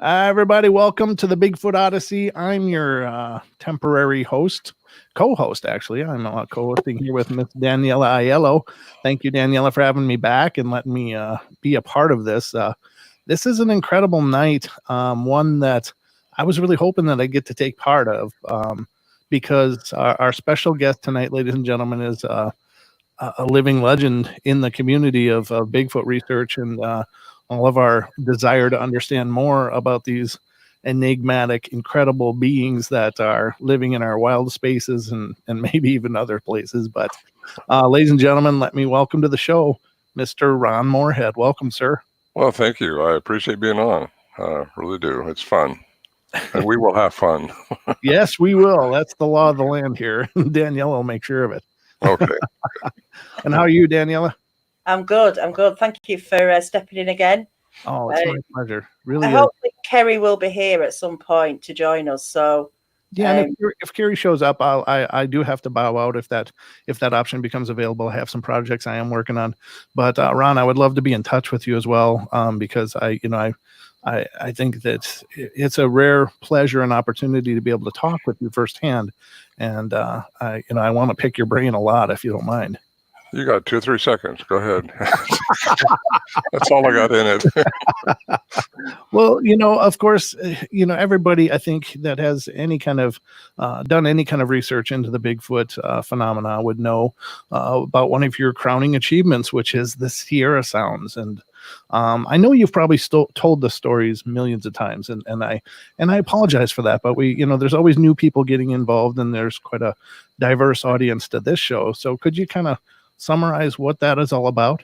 Everybody, welcome to the Bigfoot Odyssey. I'm your temporary co-host, actually. I'm co-hosting here with Miss Daniela Aiello. Thank you, Daniela, for having me back and letting me be a part of this. This is an incredible night, one that I was really hoping that I get to take part of, because our special guest tonight, ladies and gentlemen, is a living legend in the community of Bigfoot research and all of our desire to understand more about these enigmatic, incredible beings that are living in our wild spaces and maybe even other places. But ladies and gentlemen, let me welcome to the show, Mr. Ron Morehead. Welcome, sir. Well, thank you. I appreciate being on. Really do. It's fun. And we will have fun. Yes, we will. That's the law of the land here. Daniela will make sure of it. Okay. And how are you, Daniela? I'm good. Thank you for stepping in again. Oh, it's my pleasure. Really. I hope that Kerry will be here at some point to join us. So yeah, and if Kerry shows up, I do have to bow out if that option becomes available. I have some projects I am working on, but Ron, I would love to be in touch with you as well, because I think that it's a rare pleasure and opportunity to be able to talk with you firsthand, and I want to pick your brain a lot if you don't mind. You got 2 or 3 seconds. Go ahead. That's all I got in it. Well, of course, everybody I think that has any kind of done any kind of research into the Bigfoot phenomena would know about one of your crowning achievements, which is the Sierra Sounds. And I know you've probably told the stories millions of times, and I apologize for that. But there's always new people getting involved, and there's quite a diverse audience to this show. So could you kind of summarize what that is all about?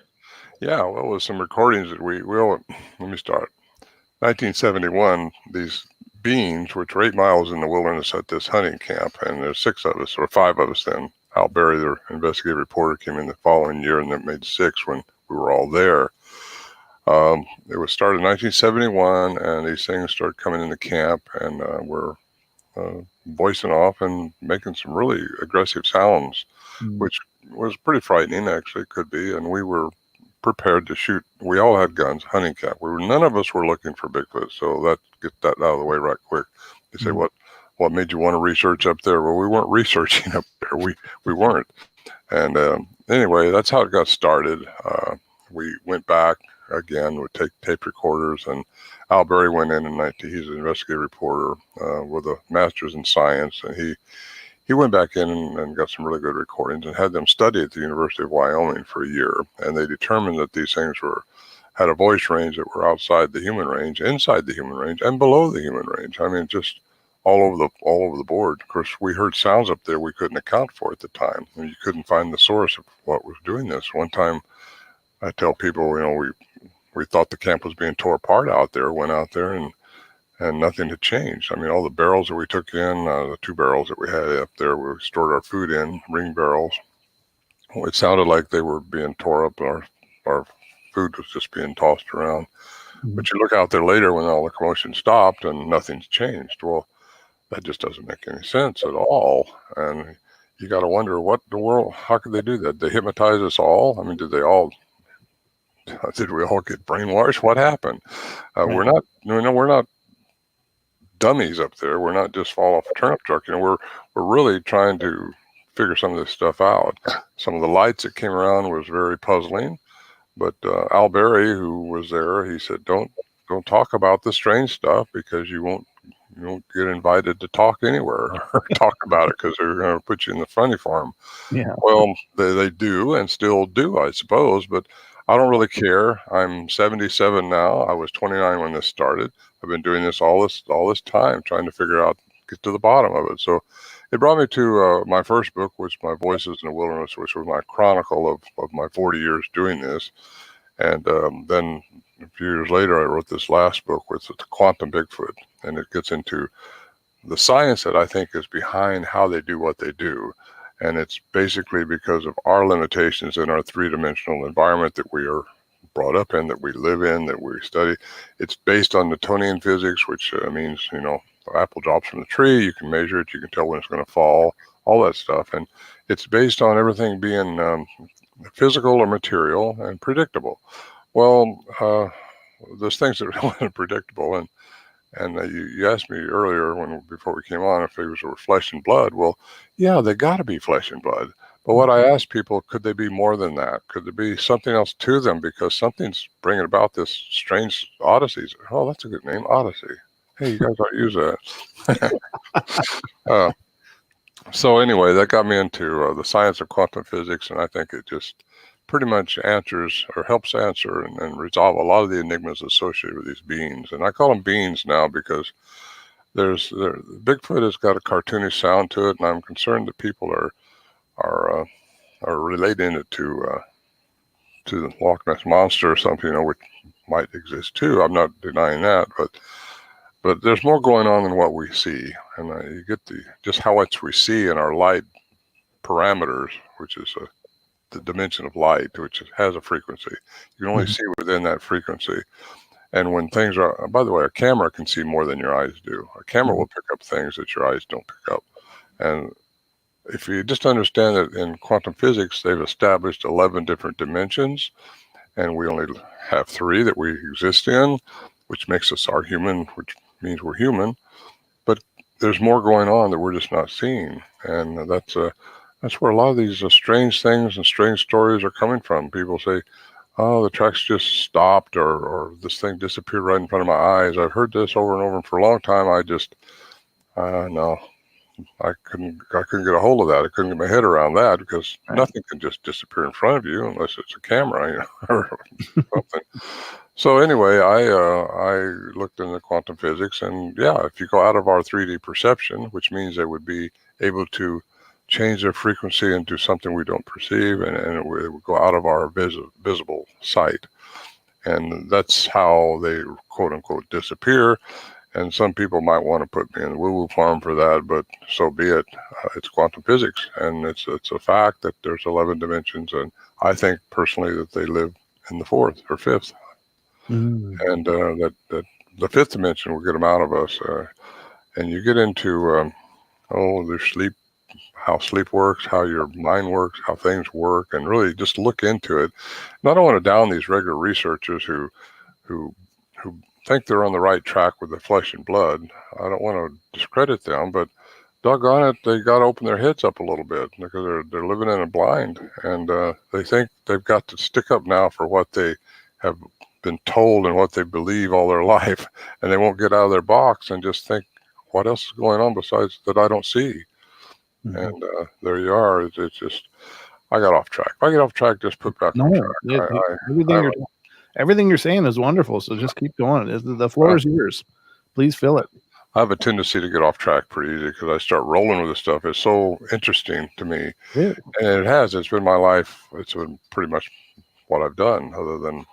Yeah, well, with some recordings that let me start. 1971, these beings, which were 8 miles in the wilderness at this hunting camp, and there's 6 of us, or 5 of us then. Al Berry, their investigative reporter, came in the following year, and that made 6 when we were all there. It was started in 1971, and these things started coming into camp, and were voicing off and making some really aggressive sounds, which was pretty frightening, actually, could be. And we were prepared to shoot. We all had guns, hunting camp. None of us were looking for Bigfoot, so get that out of the way right quick. They say, what made you want to research up there? Well, we weren't researching up there. We weren't. And anyway, that's how it got started. We went back again with tape recorders, and Al Berry went in he's an investigative reporter with a master's in science, and he went back in and got some really good recordings and had them study at the University of Wyoming for a year. And they determined that these things had a voice range that were outside the human range, inside the human range, and below the human range. I mean, just all over the board. Of course, we heard sounds up there we couldn't account for at the time. And you couldn't find the source of what was doing this. One time, I tell people, we thought the camp was being tore apart out there, went out there, and nothing had changed. I mean, all the barrels that we took in, the 2 barrels that we had up there, we stored our food in, ring barrels. It sounded like they were being tore up. Our food was just being tossed around. But you look out there later when all the commotion stopped and nothing's changed. Well, that just doesn't make any sense at all. And you got to wonder, what the world, how could they do that? They hypnotize us all? I mean, did we all get brainwashed? What happened? Right. We're not dummies up there. We're not just fall off a turnip truck. We're really trying to figure some of this stuff out. Some of the lights that came around was very puzzling, but Al Berry, who was there, he said, don't talk about the strange stuff, because you won't get invited to talk anywhere or talk about it, because they're going to put you in the funny farm. Yeah. Well, they do and still do, I suppose, but I don't really care. I'm 77 now. I was 29 when this started. I've been doing this all this time, trying to get to the bottom of it. So it brought me to my first book, which my Voices in the Wilderness, which was my chronicle of my 40 years doing this. And then a few years later, I wrote this last book, which is Quantum Bigfoot, and it gets into the science that I think is behind how they do what they do. And it's basically because of our limitations in our 3-dimensional environment that we are brought up in, that we live in, that we study. It's based on Newtonian physics, which means, the apple drops from the tree, you can measure it, you can tell when it's going to fall, all that stuff. And it's based on everything being physical or material and predictable. Well, there's things that are unpredictable. And you asked me earlier before we came on if things were flesh and blood. Well, yeah, they got to be flesh and blood. But what I asked people, could they be more than that? Could there be something else to them? Because something's bringing about this strange Odysseys. Oh, that's a good name, Odyssey. Hey, you guys ought to use that. So anyway, that got me into the science of quantum physics, and I think it just pretty much answers or helps answer and resolve a lot of the enigmas associated with these beings. And I call them beings now because Bigfoot has got a cartoonish sound to it, and I'm concerned that people are relating it to the Loch Ness Monster or something, which might exist too. I'm not denying that, but there's more going on than what we see, and you get just how much we see in our light parameters, which is the dimension of light, which has a frequency. You can only see within that frequency. And when things are, by the way, a camera can see more than your eyes do. A camera will pick up things that your eyes don't pick up. And if you just understand that in quantum physics, they've established 11 different dimensions, and we only have 3 that we exist in, which makes us our human, which means we're human. But there's more going on that we're just not seeing. And that's where a lot of these strange things and strange stories are coming from. People say, oh, the tracks just stopped, or this thing disappeared right in front of my eyes. I've heard this over and over, and for a long time, no, I couldn't get a hold of that. I couldn't get my head around that because nothing can just disappear in front of you unless it's a camera, or something. So anyway, I looked into quantum physics, and yeah, if you go out of our 3D perception, which means they would be able to change their frequency into something we don't perceive, and it would go out of our visible sight. And that's how they, quote unquote, disappear. And some people might want to put me in the woo-woo farm for that, but so be it. It's quantum physics, and it's a fact that there's 11 dimensions, and I think personally that they live in the 4th or 5th. And that the 5th dimension will get them out of us. And you get into, their sleep, how sleep works, how your mind works, how things work, and really just look into it. And I don't want to down these regular researchers who think they're on the right track with the flesh and blood. I don't want to discredit them, but doggone it, they got to open their heads up a little bit because they're living in a blind, and they think they've got to stick up now for what they have been told and what they believe all their life, and they won't get out of their box and just think, what else is going on besides that I don't see? And there you are. It's just, I got off track. If I get off track, just put back on track. Everything you're saying is wonderful, so just keep going. The floor is yours. Please fill it. I have a tendency to get off track pretty easy because I start rolling with this stuff. It's so interesting to me. Yeah. And it's been my life. It's been pretty much what I've done other than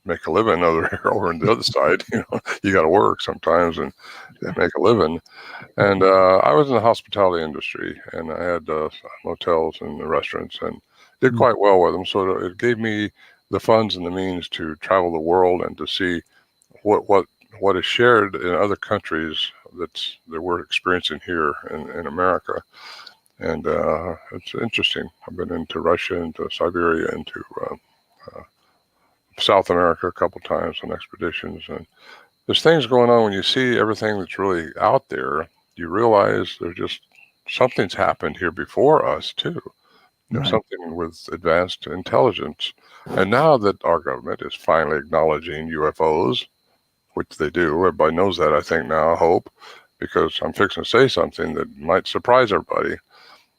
make a living over on the other side. You got to work sometimes and make a living. And I was in the hospitality industry, and I had motels and restaurants, and did quite well with them. So it gave me the funds and the means to travel the world and to see what is shared in other countries that we're experiencing here in America. And it's interesting. I've been into Russia, into Siberia, into South America a couple times on expeditions. And there's things going on when you see everything that's really out there. You realize there's just something's happened here before us too. There's something with advanced intelligence. And now that our government is finally acknowledging UFOs, which they do, everybody knows that, I think now, I hope, because I'm fixing to say something that might surprise everybody,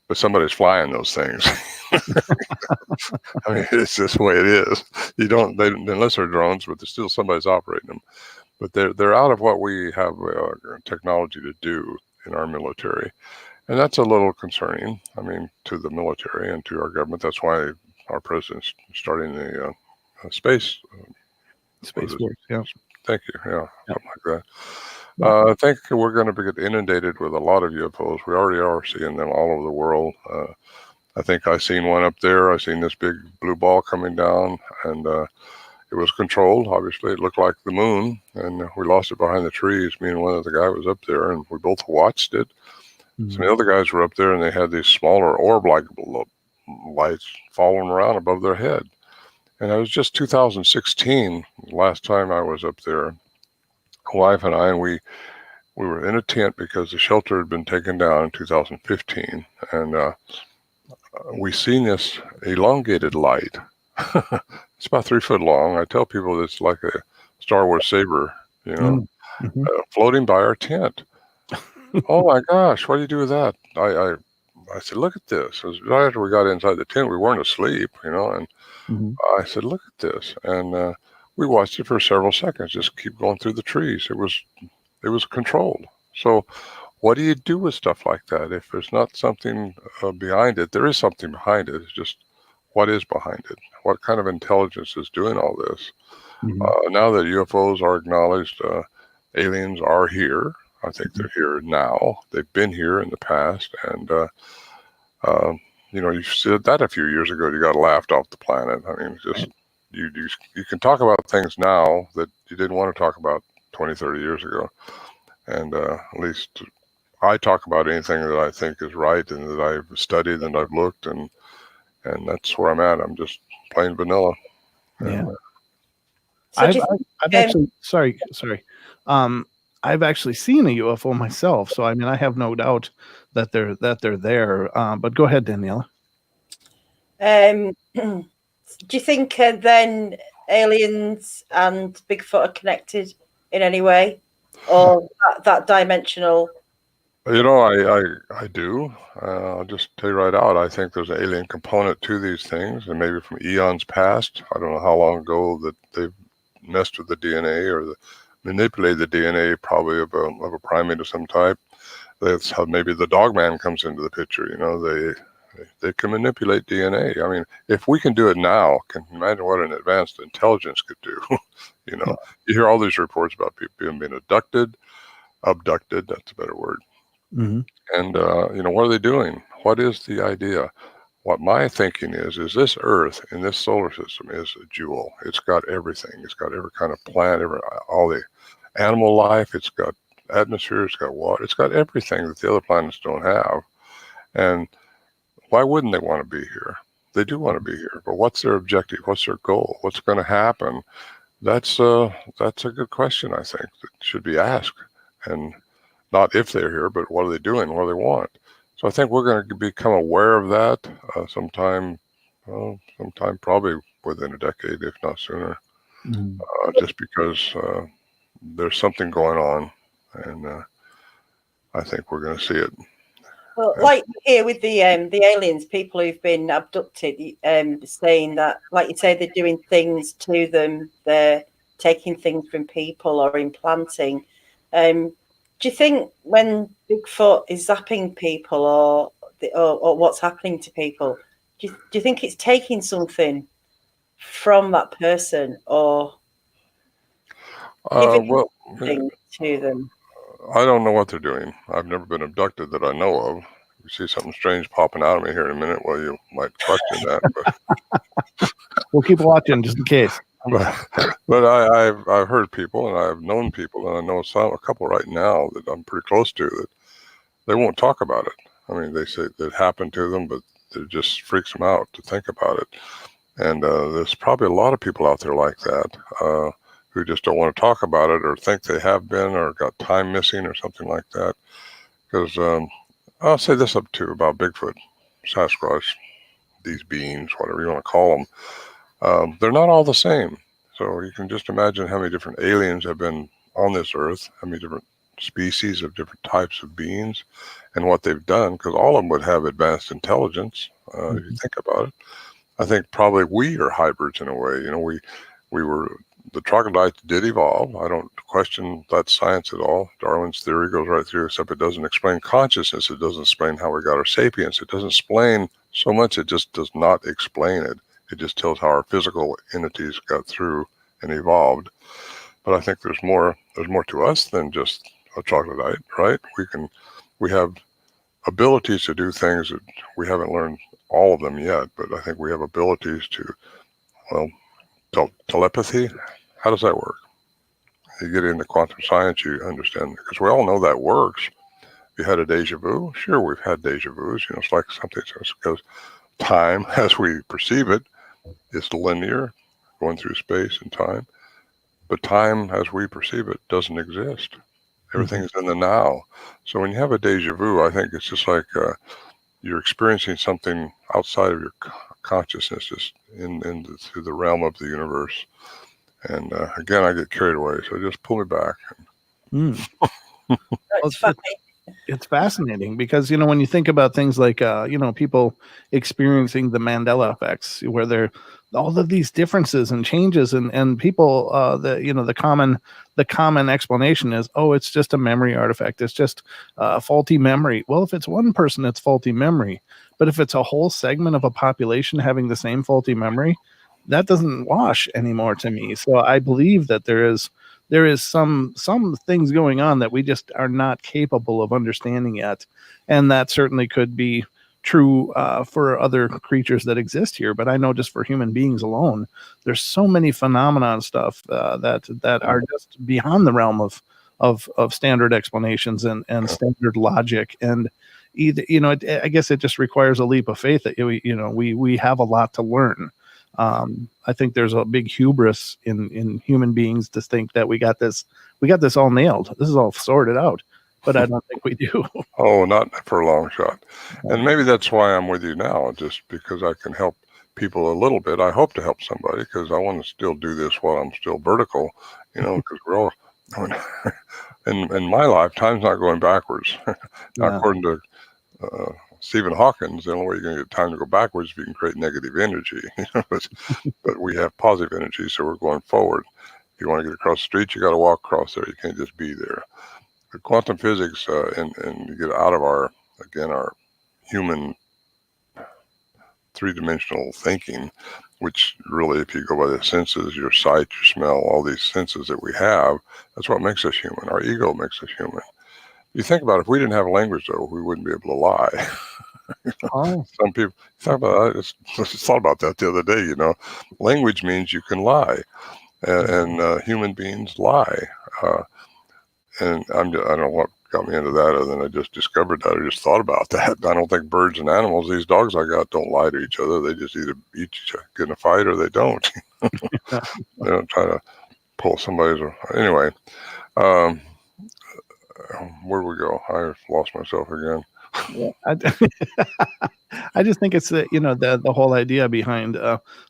but somebody's flying those things. I mean, it's just the way it is. Unless they're drones, but there's still somebody's operating them. But they're out of what we have technology to do in our military. And that's a little concerning, to the military and to our government. That's why our president's starting the Space Force. Yeah. Thank you. Yeah, something like that. I think we're going to get inundated with a lot of UFOs. We already are seeing them all over the world. I think I seen one up there. I seen this big blue ball coming down, and it was controlled. Obviously, it looked like the moon, and we lost it behind the trees. Me and one of the guys was up there, and we both watched it. Some of the other guys were up there, and they had these smaller orb-like lights following around above their head. And it was just 2016, last time I was up there, wife and I, and we were in a tent because the shelter had been taken down in 2015. And we seen this elongated light. It's about 3 foot long. I tell people it's like a Star Wars saber, Mm-hmm. Floating by our tent. Oh my gosh, what do you do with that? I said, look at this. It was right after we got inside the tent. We weren't asleep, and Mm-hmm. I said, look at this. And we watched it for several seconds, just keep going through the trees. It was controlled. So what do you do with stuff like that? If there's not something behind it, there is something behind it. It's just what is behind it? What kind of intelligence is doing all this? Mm-hmm. Now that UFOs are acknowledged, aliens are here. I think they're here now. They've been here in the past. And, you said that a few years ago, you got laughed off the planet. I mean, just you can talk about things now that you didn't want to talk about 20, 30 years ago. And at least I talk about anything that I think is right and that I've studied and I've looked, and that's where I'm at. I'm just plain vanilla. Yeah. So I've actually sorry. I've actually seen a UFO myself, so I mean I have no doubt that they're there. But go ahead, Daniela. do you think then aliens and Bigfoot are connected in any way, or that dimensional? I do. I'll just tell you right out. I think there's an alien component to these things, and maybe from eons past. I don't know how long ago that they've messed with the DNA or manipulated the DNA, probably of a primate of some type. That's how maybe the Dogman comes into the picture. They can manipulate DNA. I mean, if we can do it now, can you imagine what an advanced intelligence could do? You hear all these reports about people being abducted. That's a better word. Mm-hmm. And, what are they doing? What is the idea? What my thinking is this Earth in this solar system is a jewel. It's got everything. It's got every kind of plant, all the animal life. It's got atmosphere. It's got water. It's got everything that the other planets don't have. And why wouldn't they want to be here? They do want to be here. But what's their objective? What's their goal? What's going to happen? That's a good question, I think, that should be asked. And not if they're here, but what are they doing? What do they want? So I think we're going to become aware of that sometime probably within a decade, if not sooner, just because there's something going on, and I think we're going to see it. Well, like here with the aliens, people who've been abducted, saying that, like you say, they're doing things to them, they're taking things from people or implanting. Do you think when Bigfoot is zapping people or what's happening to people, do you think it's taking something from that person or giving something to them? I don't know what they're doing. I've never been abducted that I know of. If you see something strange popping out of me here in a minute, well, you might question that. But we'll keep watching just in case. But I've heard people, and I've known people, and I know a couple right now that I'm pretty close to, that they won't talk about it. I mean, they say that happened to them, but it just freaks them out to think about it. And there's probably a lot of people out there like that who just don't want to talk about it, or think they have been, or got time missing, or something like that. Because I'll say this up too about Bigfoot, Sasquatch, these beings, whatever you want to call them. They're not all the same. So you can just imagine how many different aliens have been on this earth, how many different species of different types of beings, and what they've done, because all of them would have advanced intelligence, if you think about it. I think probably we are hybrids in a way. We were, the troglodytes did evolve. I don't question that science at all. Darwin's theory goes right through, except it doesn't explain consciousness. It doesn't explain how we got our sapiens. It doesn't explain so much. It just does not explain it. It just tells how our physical entities got through and evolved. But I think there's more to us than just a troglodyte, right? We have abilities to do things that we haven't learned all of them yet, but I think we have abilities to, telepathy. How does that work? You get into quantum science, you understand, because we all know that works. You had a deja vu? Sure, we've had deja vus. It's like something just goes, time as we perceive it is linear. going through space and time. But time, as we perceive it, doesn't exist. Everything is in the now. So when you have a deja vu, I think it's just like you're experiencing something outside of your consciousness, just through the realm of the universe. And again, I get carried away, so just pull me back. It's fascinating because, when you think about things like, people experiencing the Mandela effects, where they're all of these differences and changes and people, the common explanation is, oh, it's just a memory artifact. It's just faulty memory. Well, if it's one person, it's faulty memory. But if it's a whole segment of a population having the same faulty memory, that doesn't wash anymore to me. So I believe that there is some things going on that we just are not capable of understanding yet, and that certainly could be true for other creatures that exist here. But I know just for human beings alone, there's so many phenomenon stuff that are just beyond the realm of standard explanations and standard logic. And either I guess it just requires a leap of faith that we have a lot to learn. I think there's a big hubris in human beings to think that we got this all nailed. This is all sorted out, but I don't think we do. Oh, not for a long shot. And maybe that's why I'm with you now, just because I can help people a little bit. I hope to help somebody because I want to still do this while I'm still vertical, because we're all, in my life, time's not going backwards. According to Stephen Hawking, the only way you're going to get time to go backwards is if you can create negative energy. But we have positive energy, so we're going forward. If you want to get across the street, you got to walk across there. You can't just be there. But quantum physics, and you get out of our human three-dimensional thinking, which really, if you go by the senses, your sight, your smell, all these senses that we have, that's what makes us human. Our ego makes us human. You think about it, if we didn't have language, though, we wouldn't be able to lie. Some people talk about. I just thought about that the other day. Language means you can lie, and human beings lie. And I don't know what got me into that, other than I just discovered that. I just thought about that. I don't think birds and animals, these dogs I got, don't lie to each other. They just either eat each other, get in a fight, or they don't. They don't try to pull somebody's. Anyway. Where do we go? I lost myself again. I just think it's the whole idea behind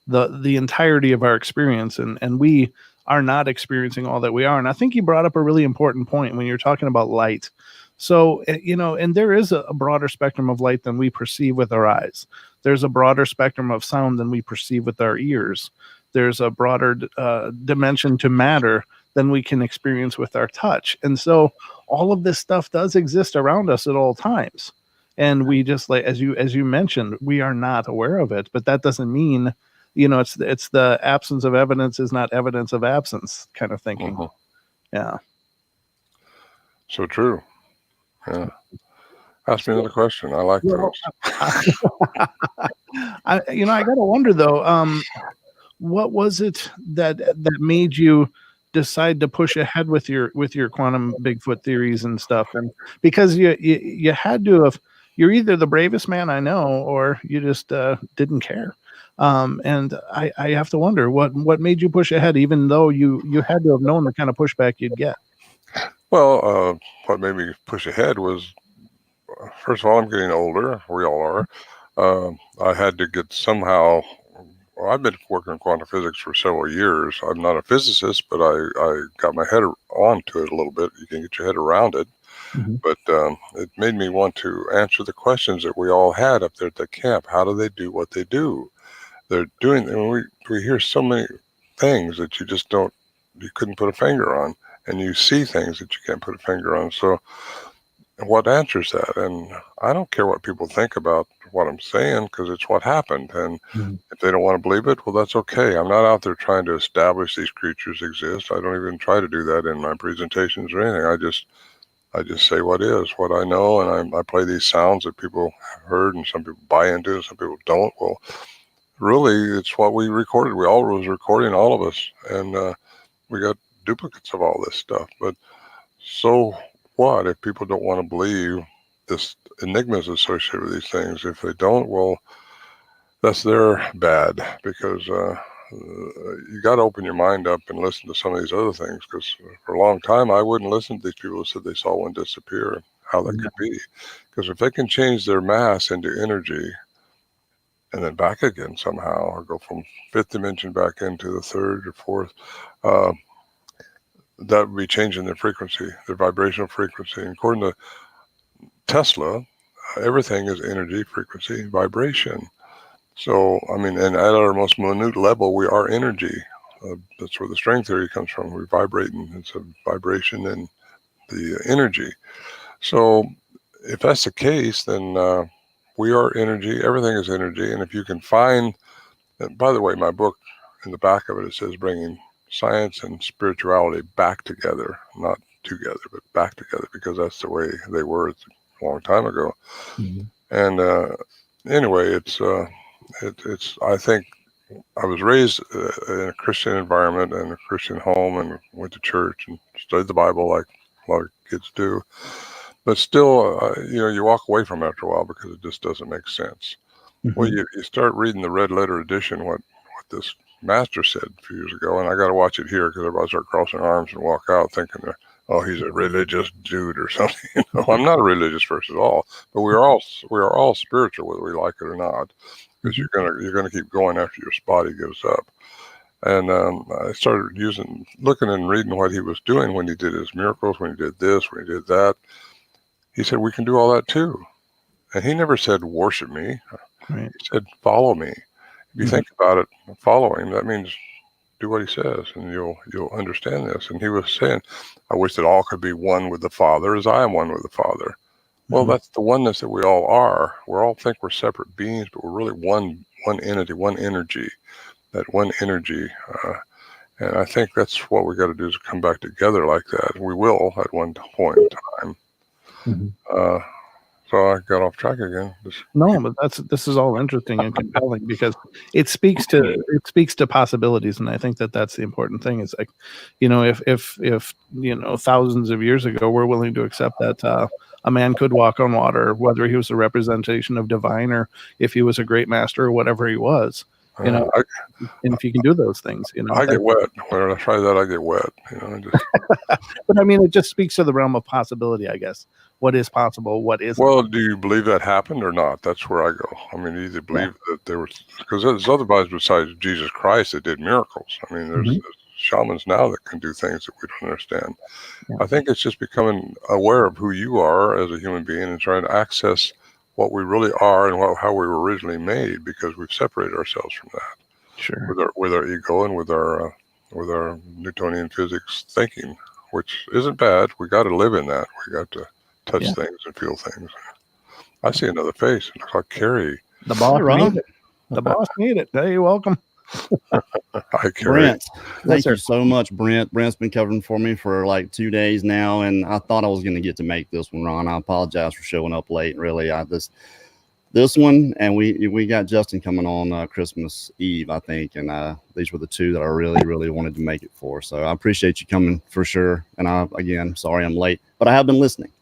the entirety of our experience, and we are not experiencing all that we are. And I think you brought up a really important point when you're talking about light. So and there is a broader spectrum of light than we perceive with our eyes. There's a broader spectrum of sound than we perceive with our ears. There's a broader dimension to matter than we can experience with our touch. And so all of this stuff does exist around us at all times. And we just, like, as you mentioned, we are not aware of it, but that doesn't mean, it's the absence of evidence is not evidence of absence kind of thinking. Yeah. So true. Yeah. Ask me another question. I like those. I got to wonder though, what was it that made you decide to push ahead with your quantum Bigfoot theories and stuff? And because you had to have, you're either the bravest man I know, or you just didn't care. And I have to wonder what made you push ahead, even though you had to have known the kind of pushback you'd get. Well, what made me push ahead was, first of all, I'm getting older. We all are. I had to get somehow. Well, I've been working in quantum physics for several years. I'm not a physicist, but I got my head onto it a little bit. You can get your head around it. Mm-hmm. But it made me want to answer the questions that we all had up there at the camp. How do they do what they do? They're doing, and we hear so many things that you couldn't put a finger on, and you see things that you can't put a finger on. So what answers that? And I don't care what people think about what I'm saying, because it's what happened. And if they don't want to believe it, well, that's okay. I'm not out there trying to establish these creatures exist. I don't even try to do that in my presentations or anything. I just say what is, what I know, and I play these sounds that people have heard, and some people buy into it, some people don't. Well, really, it's what we recorded. We all was recording, all of us, and we got duplicates of all this stuff. But so what if people don't want to believe this enigmas associated with these things? If they don't, well, that's their bad, because you got to open your mind up and listen to some of these other things, because for a long time I wouldn't listen to these people who said they saw one disappear and how that could be. Because if they can change their mass into energy and then back again somehow, or go from fifth dimension back into the third or fourth, that would be changing their frequency, their vibrational frequency. And according to Tesla, everything is energy, frequency, vibration. So, I mean, and at our most minute level, we are energy. That's where the string theory comes from. We're vibrating. It's a vibration in the energy. So if that's the case, then we are energy. Everything is energy. And if you can find, and by the way, my book, in the back of it says bringing science and spirituality back together, not together, but back together, because that's the way they were a long time ago. And anyway, it's I think I was raised in a Christian environment and a Christian home, and went to church and studied the Bible like a lot of kids do. But still, you walk away from it after a while because it just doesn't make sense. Well, you start reading the red letter edition, what this master said a few years ago, and I got to watch it here because everybody start crossing arms and walk out thinking they're, oh, he's a religious dude or something. I'm not a religious person at all, but we are all spiritual, whether we like it or not, because you're gonna keep going after your body gives up. And I started looking and reading what he was doing when he did his miracles, when he did this, when he did that. He said, we can do all that too. And he never said, worship me. Right. He said, follow me. If you think about it, follow him, that means do what he says, and you'll understand this. And he was saying, I wish that all could be one with the Father as I am one with the Father. Well, that's the oneness that we all are. We all think we're separate beings, but we're really one entity, one energy, that one energy. And I think that's what we got to do, is come back together like that. We will at one point in time. So I got off track again. No, but this is all interesting and compelling, because it speaks to possibilities, and I think that's the important thing. Is like, if thousands of years ago we're willing to accept that a man could walk on water, whether he was a representation of divine or if he was a great master or whatever he was, and if you can do those things, I get wet when I try that. I get wet, But I mean, it just speaks to the realm of possibility, I guess. What is possible? What isn't? Well, do you believe that happened or not? That's where I go. I mean, you either believe that there was, because there's other guys besides Jesus Christ that did miracles. I mean, there's shamans now that can do things that we don't understand. I think it's just becoming aware of who you are as a human being and trying to access what we really are and how we were originally made, because we've separated ourselves from that. Sure. With our ego and with our Newtonian physics thinking, which isn't bad. We got to live in that. We got to touch things and feel things. I see another face. It looks like Kerry. The boss made it. The boss made it. Hey, you're welcome. Hi, Kerry. Brent, thank you so much, Brent. Brent's been covering for me for like 2 days now, and I thought I was going to get to make this one, Ron. I apologize for showing up late. Really, this one, and we got Justin coming on Christmas Eve, I think, and these were the two that I really, really wanted to make it for. So I appreciate you coming for sure. And again, sorry I'm late, but I have been listening.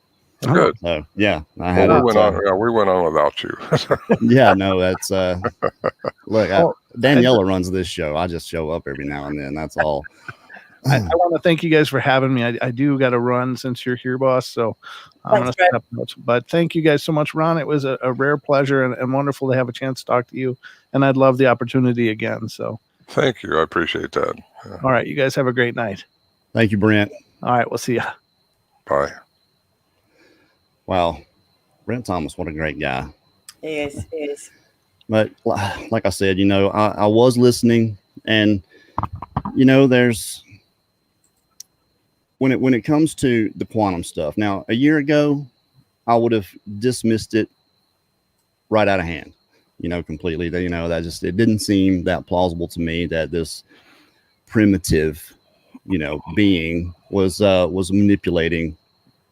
Good. So yeah, we went on without you. Yeah, no, that's look, Daniela runs this show. I just show up every now and then. That's all. I want to thank you guys for having me. I do got to run since you're here, boss. So I'm going to step out. But thank you guys so much, Ron. It was a rare pleasure and wonderful to have a chance to talk to you. And I'd love the opportunity again. So thank you. I appreciate that. Yeah. All right. You guys have a great night. Thank you, Brent. All right. We'll see ya. Bye. Wow. Brent Thomas, what a great guy. He is. But like I said, I was listening, and there's when it comes to the quantum stuff. Now, a year ago, I would have dismissed it right out of hand, completely. That just, it didn't seem that plausible to me that this primitive, being was manipulating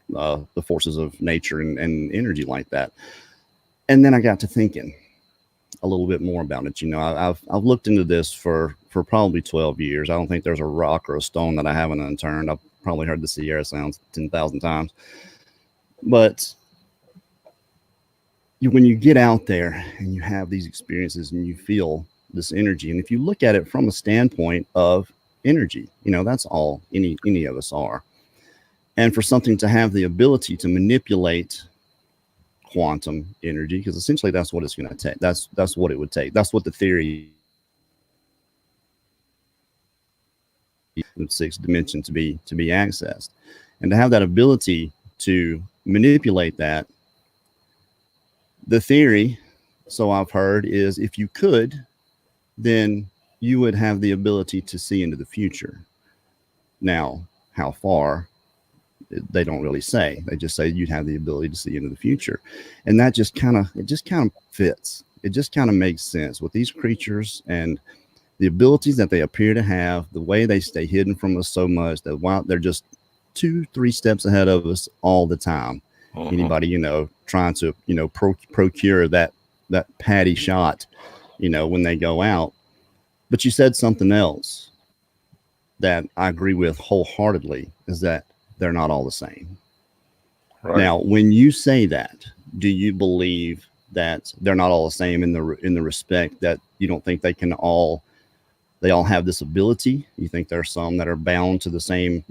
the forces of nature and energy like that. And then I got to thinking a little bit more about it. I've looked into this for probably 12 years. I don't think there's a rock or a stone that I haven't unturned. I've probably heard the Sierra sounds 10,000 times. But when you get out there and you have these experiences and you feel this energy. And if you look at it from a standpoint of energy, that's all any of us are. And for something to have the ability to manipulate quantum energy, because essentially that's what it's going to take. That's what it would take. That's what the theory in sixth dimension to be accessed, and to have that ability to manipulate that. The theory, so I've heard, is if you could, then you would have the ability to see into the future. Now, how far? They don't really say. They just say you'd have the ability to see into the future, and that just kind of fits. It just kind of makes sense with these creatures and the abilities that they appear to have, the way they stay hidden from us so much that while they're just 2-3 steps ahead of us all the time. Anybody trying to procure that patty shot, when they go out. But you said something else that I agree with wholeheartedly, is that they're not all the same. Right. Now, when you say that, do you believe that they're not all the same in the respect that you don't think they all have this ability? You think there are some that are bound to the same,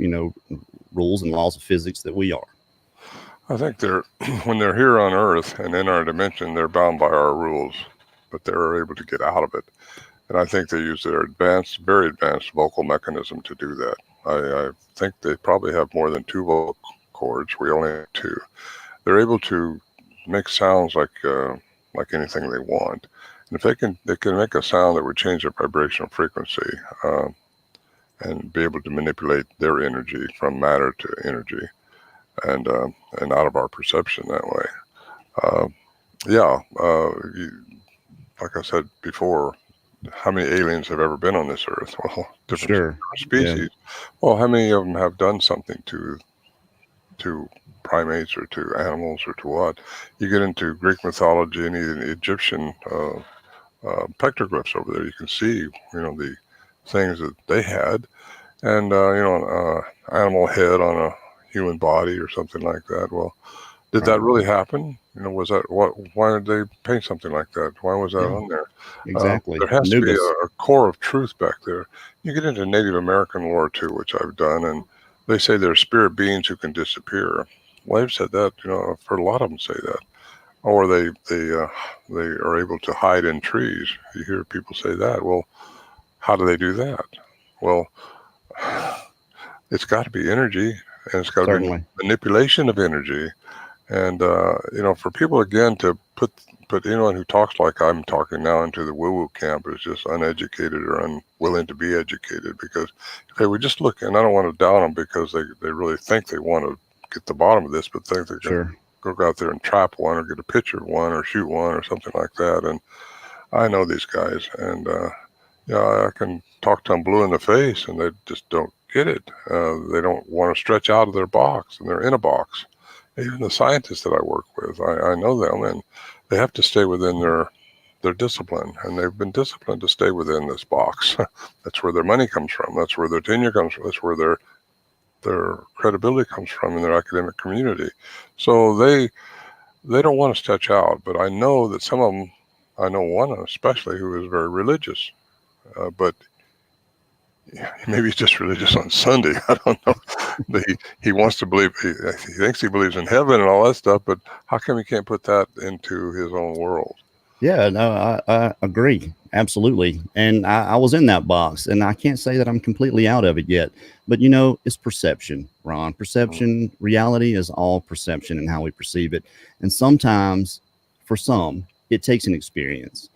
rules and laws of physics that we are? I think when they're here on Earth and in our dimension, they're bound by our rules, but they're able to get out of it. And I think they use their very advanced vocal mechanism to do that. I think they probably have more than 2 vocal cords. We only have 2. They're able to make sounds like anything they want. And if they can make a sound that would change their vibrational frequency and be able to manipulate their energy from matter to energy and out of our perception that way. Like I said before, how many aliens have ever been on this Earth? Well, different species. Yeah. Well, how many of them have done something to primates or to animals or to what? You get into Greek mythology and even Egyptian petroglyphs over there. You can see, the things that they had, and animal head on a human body or something like that. Well, did that really happen? Was that why did they paint something like that? Why was that on there? Exactly. There has to be a core of truth back there. You get into Native American lore too, which I've done, and they say there are spirit beings who can disappear. Well, they've said that. I've heard a lot of them say that. Or they are able to hide in trees. You hear people say that. Well, how do they do that? Well, it's got to be energy, and it's got to be manipulation of energy. And for people again to put anyone who talks like I'm talking now into the woo-woo camp is just uneducated or unwilling to be educated, because if they would just look, and I don't want to down them because they really think they want to get the bottom of this, but think they can go out there and trap one or get a picture of one or shoot one or something like that. And I know these guys, and I can talk to them blue in the face, and they just don't get it. They don't want to stretch out of their box, and they're in a box. Even the scientists that I work with, I know them, and they have to stay within their discipline, and they've been disciplined to stay within this box. That's where their money comes from. That's where their tenure comes from. That's where their credibility comes from in their academic community. So they don't want to stretch out. But I know that some of them, I know one especially who is very religious, but maybe he's just religious on Sunday. I don't know. But he wants to believe. He thinks he believes in heaven and all that stuff. But how come he can't put that into his own world? Yeah, no, I agree. Absolutely. And I was in that box, and I can't say that I'm completely out of it yet. But, it's perception, Ron. Perception, reality is all perception and how we perceive it. And sometimes, for some, it takes an experience.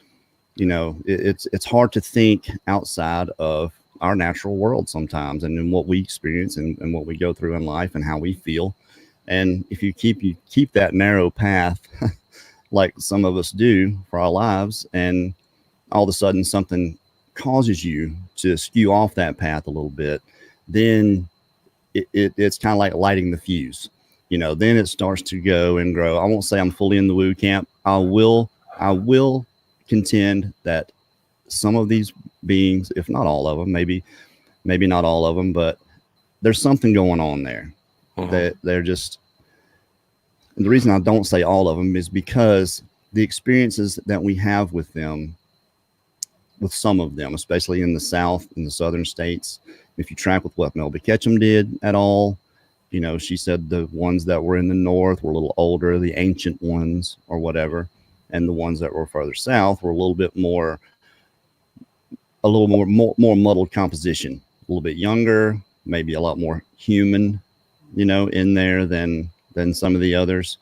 It's hard to think outside of our natural world sometimes, and in what we experience and what we go through in life and how we feel. And if you keep that narrow path like some of us do for our lives, and all of a sudden something causes you to skew off that path a little bit, then it's kind of like lighting the fuse. Then it starts to go and grow. I won't say I'm fully in the woo camp. I will contend that some of these beings, if not all of them, maybe not all of them, but there's something going on there. That they're just, and the reason I don't say all of them is because the experiences that we have with them with some of them, especially in the South, in the southern states. If you track with what Melba Ketchum did at all, you know, she said the ones that were in the north were a little older, the ancient ones or whatever, and the ones that were further south were a little more muddled composition, a little bit younger, maybe a lot more human, you know, in there than some of the others.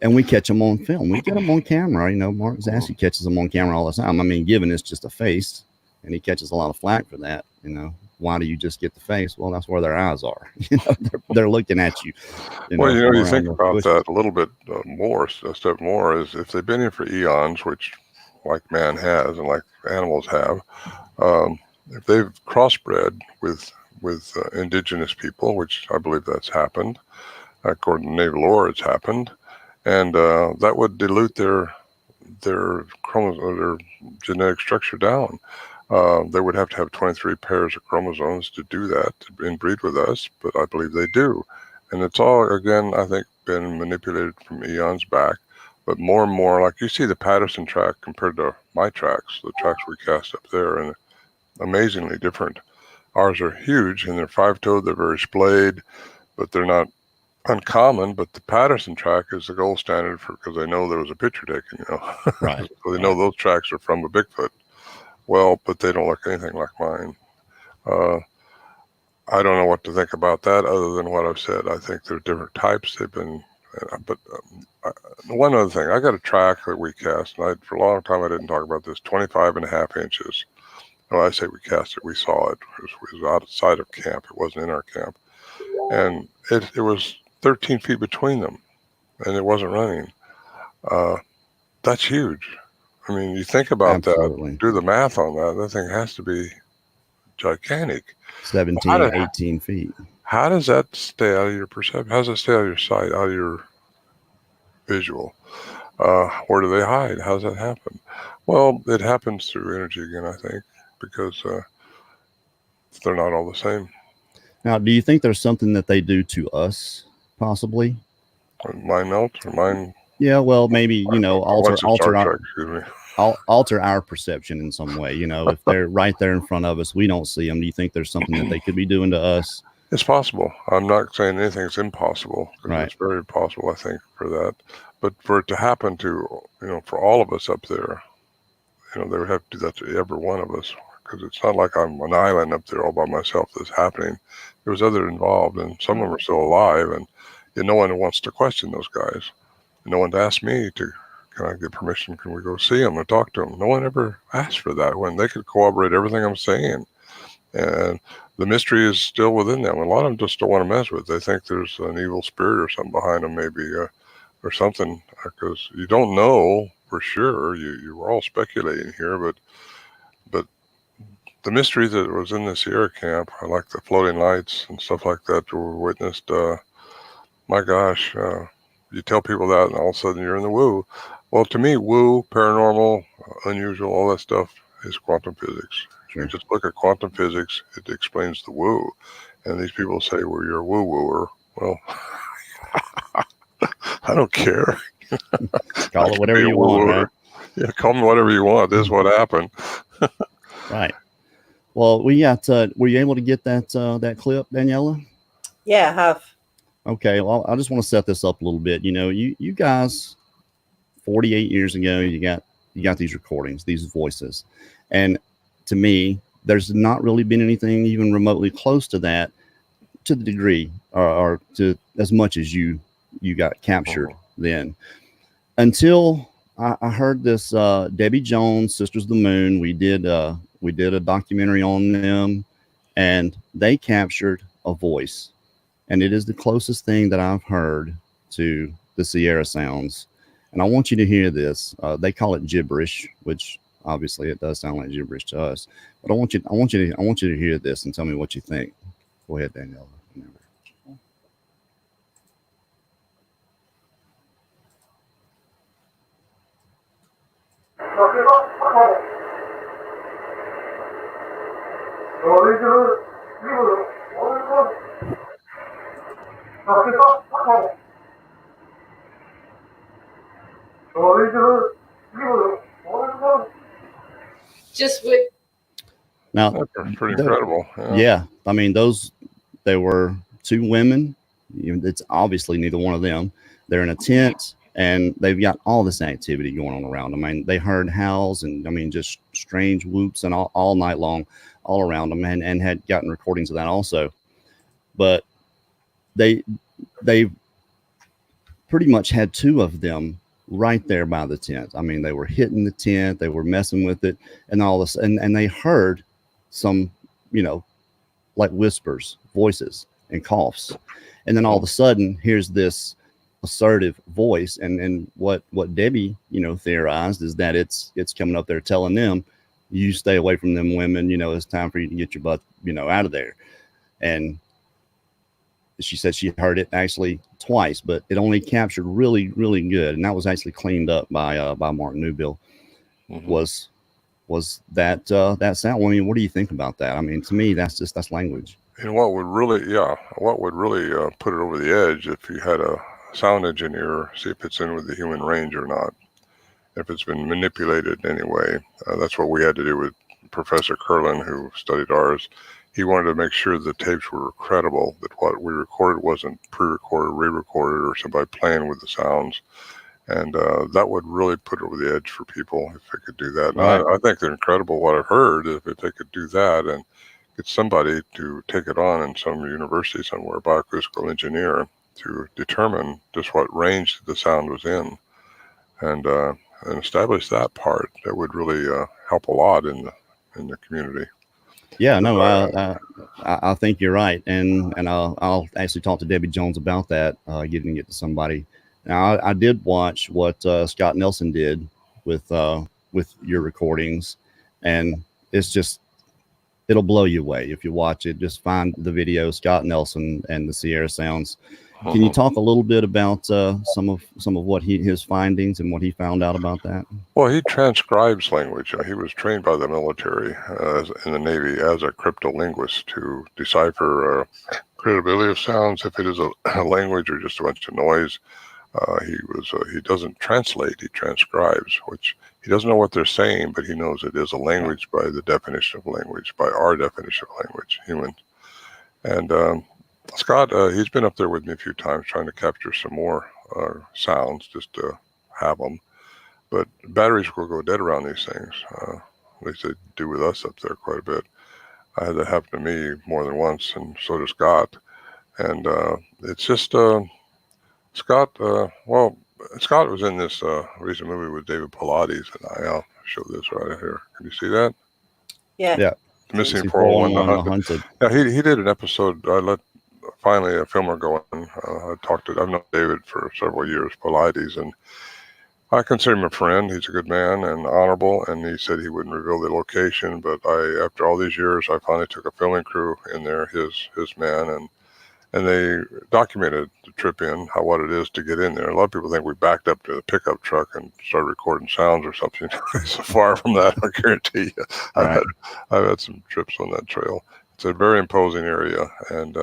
And we catch them on film. We get them on camera. You know, Mark Zassi catches them on camera all the time. I mean, given it's just a face, and he catches a lot of flack for that. You know, why do you just get the face? Well, that's where their eyes are. You know, they're looking at you. Well, you know, you think about that a little bit more, a step more, is if they've been here for eons, which like man has and like animals have, if they've crossbred with indigenous people, which I believe that's happened, according to naval lore, it's happened, and that would dilute their genetic structure down. They would have to have 23 pairs of chromosomes to do that, to inbreed with us, but I believe they do. And it's all, again, I think, been manipulated from eons back. But more and more, like you see the Patterson track compared to my tracks, the tracks we cast up there, and amazingly different. Ours are huge, and they're five-toed, they're very splayed, but they're not uncommon. But the Patterson track is the gold standard because they know there was a picture taken, you know. Right. So they know those tracks are from a Bigfoot. Well, but they don't look anything like mine. I don't know what to think about that other than what I've said. I think they're different types. They've been, but one other thing, I got a track that we cast, and for a long time I didn't talk about this, 25.5 inches. When I say we cast it, we saw it. It was outside of camp. It wasn't in our camp. And it was 13 feet between them, and it wasn't running. That's huge. I mean, you think about Absolutely. that, do the math on that. That thing has to be gigantic. 17, 18 feet. How does that stay out of your perception? How does it stay out of your sight, out of your visual? Where do they hide? How does that happen? Well, it happens through energy again, I think, because they're not all the same. Now, do you think there's something that they do to us, possibly? Mind melt or mind? Yeah, well, maybe, you know, alter our perception in some way. You know, if they're right there in front of us, we don't see them. Do you think there's something that they could be doing to us? It's possible. I'm not saying anything's impossible. Right. It's very possible, I think, for that. But for it to happen to, you know, for all of us up there, you know, they would have to do that to every one of us, because it's not like I'm an island up there all by myself that's happening. There was others involved, and some of them are still alive, and no one wants to question those guys. No one asked me to, can I get permission? Can we go see them and talk to them? No one ever asked for that when they could corroborate everything I'm saying. And the mystery is still within them. A lot of them just don't want to mess with it. They think there's an evil spirit or something behind them, maybe, or something, because you don't know for sure. You were all speculating here, but the mystery that was in the Sierra camp, I like the floating lights and stuff like that that were witnessed. My gosh, you tell people that, and all of a sudden you're in the woo. Well, to me, woo, paranormal, unusual, all that stuff is quantum physics. Sure. You just look at quantum physics, it explains the woo. And these people say, well, you're a woo-wooer. Well, I don't care. Call it whatever you want, right? Yeah, call me whatever you want. This is what happened. Right. Well, we got, were you able to get that clip, Daniela? Yeah, I have. Okay, well, I just want to set this up a little bit. You know, you guys, 48 years ago, you got these recordings, these voices, and to me, there's not really been anything even remotely close to that, to the degree or to as much as you got captured then, until I heard this Debbie Jones, Sisters of the Moon. We did a documentary on them, and they captured a voice. And it is the closest thing that I've heard to the Sierra sounds. And I want you to hear this. They call it gibberish, which obviously it does sound like gibberish to us. But I want you to hear this and tell me what you think. Go ahead, Daniela. just with Now, That's pretty incredible. yeah, I mean, they were two women. It's obviously neither one of them. They're in a tent, and they've got all this activity going on around them. I mean, they heard howls and, I mean, just strange whoops and all night long, all around them, and had gotten recordings of that also. But they pretty much had two of them right there by the tent. I mean, they were hitting the tent, they were messing with it, and all this, and they heard some, like whispers, voices, and coughs, and then all of a sudden, here's this assertive voice, and what Debbie, theorized is that it's coming up there telling them, you stay away from them women, it's time for you to get your butt, out of there. And she said she heard it actually twice, but it only captured really, really good, and that was actually cleaned up by Martin Newbill. Was that sound? I mean, what do you think about that? I mean, to me, that's language. And what would really put it over the edge if you had a sound engineer see if it's in with the human range or not, if it's been manipulated in any way. That's what we had to do with Professor Curlin, who studied ours. He wanted to make sure the tapes were credible, that what we recorded wasn't pre-recorded, re-recorded, or somebody playing with the sounds. And that would really put it over the edge for people if they could do that. Right. I think they're incredible. What I've heard, if they could do that and get somebody to take it on in some university somewhere, bioacoustical engineer, to determine just what range the sound was in, and establish that part, that would really help a lot in the community. Yeah, no, I think you're right, and I'll actually talk to Debbie Jones about that, getting it to somebody. Now, I did watch what Scott Nelson did with your recordings, and it's just, it'll blow you away if you watch it. Just find the video, Scott Nelson and the Sierra Sounds. Can you talk a little bit about some of what his findings and what he found out about that? Well, he transcribes language. He was trained by the military in the Navy as a cryptolinguist to decipher credibility of sounds, if it is a language or just a bunch of noise. He doesn't translate, he transcribes, which he doesn't know what they're saying, but he knows it is a language by the definition of language, by our definition of language, human. And Scott, he's been up there with me a few times trying to capture some more sounds just to have them. But batteries will go dead around these things. At least they do with us up there quite a bit. I had that happen to me more than once, and so does Scott. And it's just, Scott was in this recent movie with David Pilates, and I'll show this right here. Can you see that? Yeah. Missing 411 Hunted. Yeah, he did an episode. I let finally a filmer go in. I've known David for several years, Pilates, and I consider him a friend. He's a good man and honorable, and he said he wouldn't reveal the location. But after all these years, I finally took a filming crew in there, his men, and they documented the trip in, what it is to get in there. A lot of people think we backed up to the pickup truck and started recording sounds or something. So far from that, I guarantee you. Right. I've had some trips on that trail. It's a very imposing area, and